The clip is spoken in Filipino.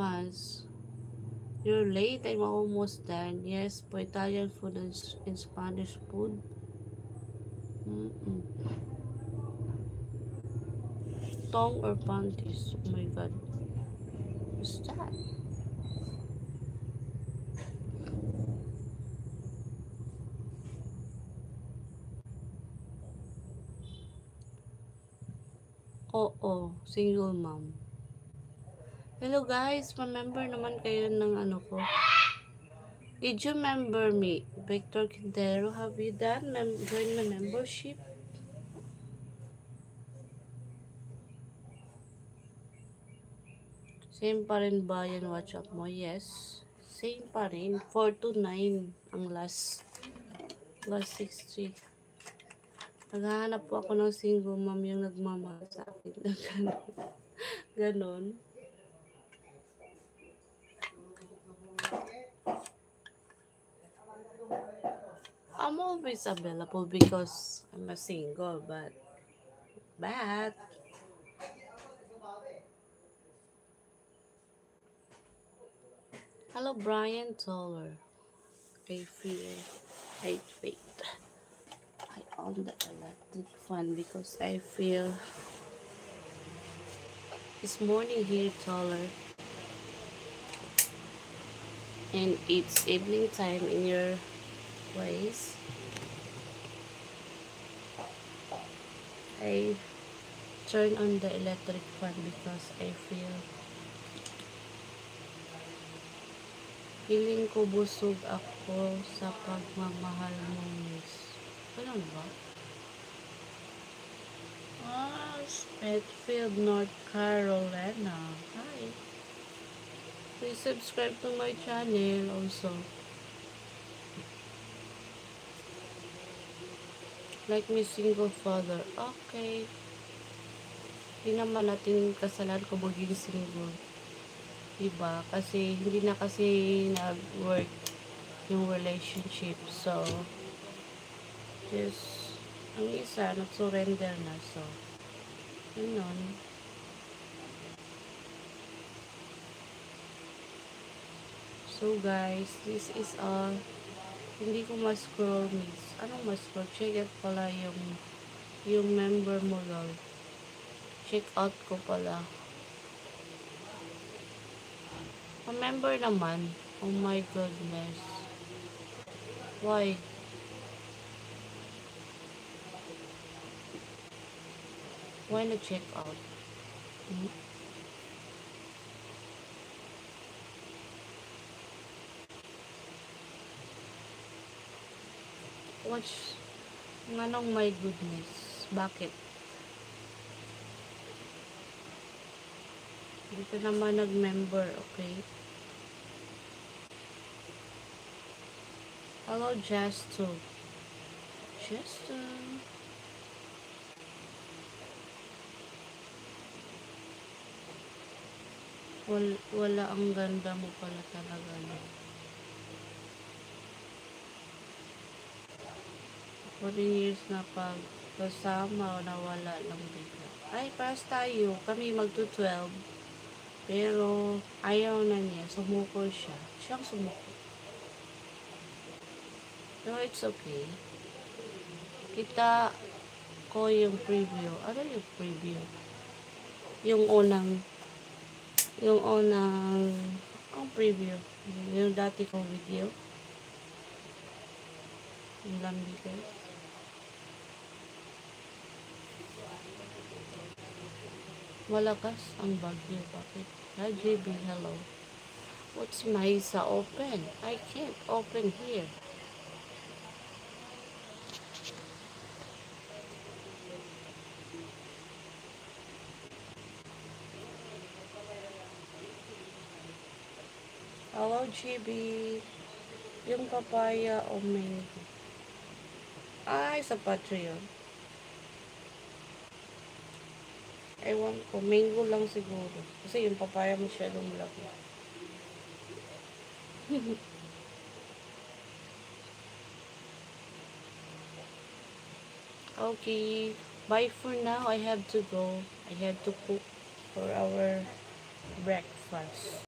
fans. You're late. I'm almost done. Yes, po Italian food and Spanish food. Tongue or panties? Oh my god. What's that? Oo, single mom. Hello guys, remember naman kayo ng ano ko. Did you remember me? Victor Quintero, have you done join my membership? Same pa rin ba yan WhatsApp mo? Yes. Same pa rin. 429 ang last 63. Naghahanap po ako ng single mom yung nagmamahal sa akin. Ganon. I'm always available because I'm a single, but hello Brian Toller. I feel wait. I on the electric fan because I feel it's morning here Toller. And it's evening time in your place. I turn on the electric fan because I feel feeling ko busog ako sa pagmamahal mo, miss. Ganun ba? Smithfield, North Carolina. Hi. Please subscribe to my channel also. Like me single father. Okay. Hindi naman natin kasalanan kung maging single. Diba? Kasi hindi na kasi nag-work yung relationship. So, just, ang isa, nag-surrender na. So, yun. So, guys, this is all. Hindi ko ma-scroll, miss. Anong ma-scroll? Check out pala yung member mo, lol. Check out ko pala. Member naman. Oh my goodness. Why? Why na check out? Watch. Anong my goodness? Bakit? Hindi ka naman nag-member, okay? Hello, Justin. Wala ang ganda mo pala talaga. No? 40 years na pagkasama o nawala lang bigla. Ay, paras tayo. Kami magto-12. Pero ayaw na niya. Sumuko siya. Siyang sumuko. No, it's okay. Kita ko yung preview. Ano yung preview? Yung ang preview. Yung dati kong video. Yung lambi guys. Malakas ang bagyo. Bakit? Hi, JB, hello. What's Maisa open? I can't open here. Hello, JB. Yung papaya o mango? Ay, sa Patreon. Ewan ko, mango lang siguro. Kasi yung papaya masyadong malaki. Okay, bye for now. I have to go. I have to cook for our breakfast.